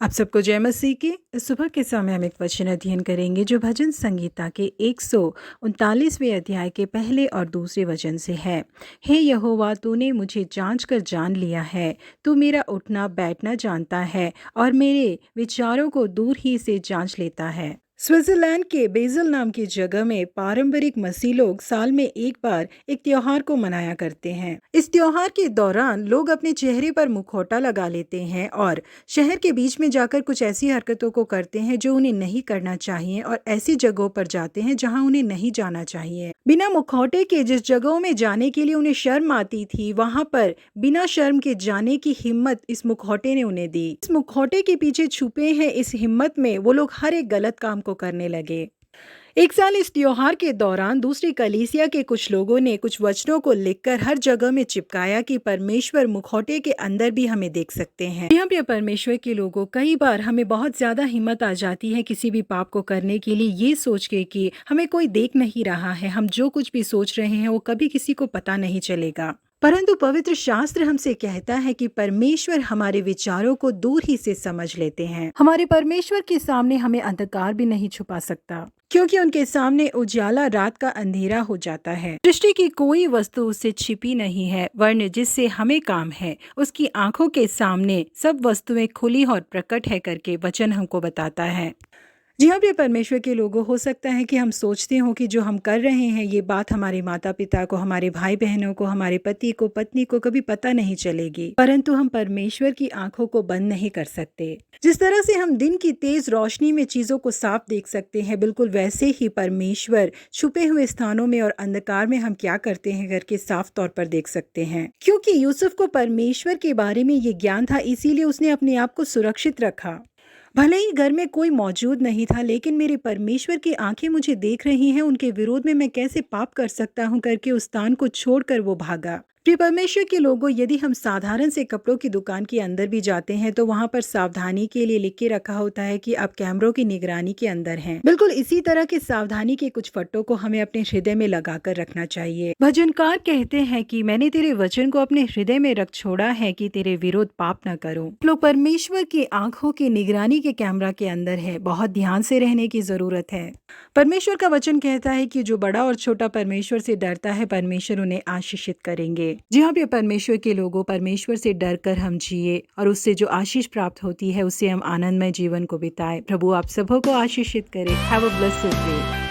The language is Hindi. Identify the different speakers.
Speaker 1: आप सबको जय मसीह की। इस सुबह के समय हम एक वचन अध्ययन करेंगे जो भजन संगीता के 139वें अध्याय के पहले और दूसरे वचन से है। हे यहोवा, तूने मुझे जांच कर जान लिया है। तू मेरा उठना बैठना जानता है और मेरे विचारों को दूर ही से जांच लेता है। स्विट्जरलैंड के बेजल नाम की जगह में पारंपरिक मसीह लोग साल में एक बार एक त्योहार को मनाया करते हैं। इस त्योहार के दौरान लोग अपने चेहरे पर मुखौटा लगा लेते हैं और शहर के बीच में जाकर कुछ ऐसी हरकतों को करते हैं जो उन्हें नहीं करना चाहिए और ऐसी जगहों पर जाते हैं जहां उन्हें नहीं जाना चाहिए। बिना मुखौटे के जिस जगहों में जाने के लिए उन्हें शर्म आती थी, वहां पर बिना शर्म के जाने की हिम्मत इस मुखौटे ने उन्हें दी। इस मुखौटे के पीछे छुपे हैं इस हिम्मत में वो लोग हर एक गलत काम को करने लगे। एक साल इस त्योहार के दौरान दूसरी कलीसिया के कुछ लोगों ने कुछ वचनों को लिखकर हर जगह में चिपकाया कि परमेश्वर मुखौटे के अंदर भी हमें देख सकते हैं। यहाँ पे परमेश्वर के लोगों, कई बार हमें बहुत ज्यादा हिम्मत आ जाती है किसी भी पाप को करने के लिए, ये सोच के कि हमें कोई देख नहीं रहा है, हम जो कुछ भी सोच रहे हैं वो कभी किसी को पता नहीं चलेगा। परंतु पवित्र शास्त्र हमसे कहता है कि परमेश्वर हमारे विचारों को दूर ही से समझ लेते हैं। हमारे परमेश्वर के सामने हमें अंधकार भी नहीं छुपा सकता, क्योंकि उनके सामने उजाला रात का अंधेरा हो जाता है। सृष्टि की कोई वस्तु उससे छिपी नहीं है, वरन जिससे हमें काम है उसकी आंखों के सामने सब वस्तुएं खुली और प्रकट है करके वचन हमको बताता है। जी हाँ, प्रिय परमेश्वर के लोगों, हो सकता है कि हम सोचते हो कि जो हम कर रहे हैं ये बात हमारे माता पिता को, हमारे भाई बहनों को, हमारे पति को, पत्नी को कभी पता नहीं चलेगी, परंतु हम परमेश्वर की आंखों को बंद नहीं कर सकते। जिस तरह से हम दिन की तेज रोशनी में चीजों को साफ देख सकते हैं, बिल्कुल वैसे ही परमेश्वर छुपे हुए स्थानों में और अंधकार में हम क्या करते हैं करके साफ तौर पर देख सकते हैं। क्योंकि यूसुफ को परमेश्वर के बारे में ये ज्ञान था, इसीलिए उसने अपने आप को सुरक्षित रखा। भले ही घर में कोई मौजूद नहीं था, लेकिन मेरे परमेश्वर की आंखें मुझे देख रही हैं, उनके विरोध में मैं कैसे पाप कर सकता हूं करके उस स्थान को छोड़कर वो भागा। प्रिय परमेश्वर के लोगों, यदि हम साधारण से कपड़ों की दुकान के अंदर भी जाते हैं तो वहां पर सावधानी के लिए लिख के रखा होता है कि आप कैमरों की निगरानी के अंदर हैं। बिल्कुल इसी तरह के सावधानी के कुछ फट्टों को हमें अपने हृदय में लगाकर रखना चाहिए। भजनकार कहते हैं कि मैंने तेरे वचन को अपने हृदय में रख छोड़ा है कि तेरे विरोध पाप न करूं। लोग परमेश्वर की आंखों की निगरानी के कैमरा के अंदर है, बहुत ध्यान से रहने की जरूरत है। परमेश्वर का वचन कहता है कि जो बड़ा और छोटा परमेश्वर से डरता है, परमेश्वर उन्हें आशीषित करेंगे। जी हाँ, प्रिय परमेश्वर के लोगों, परमेश्वर से डर कर हम जिए और उससे जो आशीष प्राप्त होती है उससे हम आनंदमय जीवन को बिताएं। प्रभु आप सबों को आशीषित करे। Have a blessed day.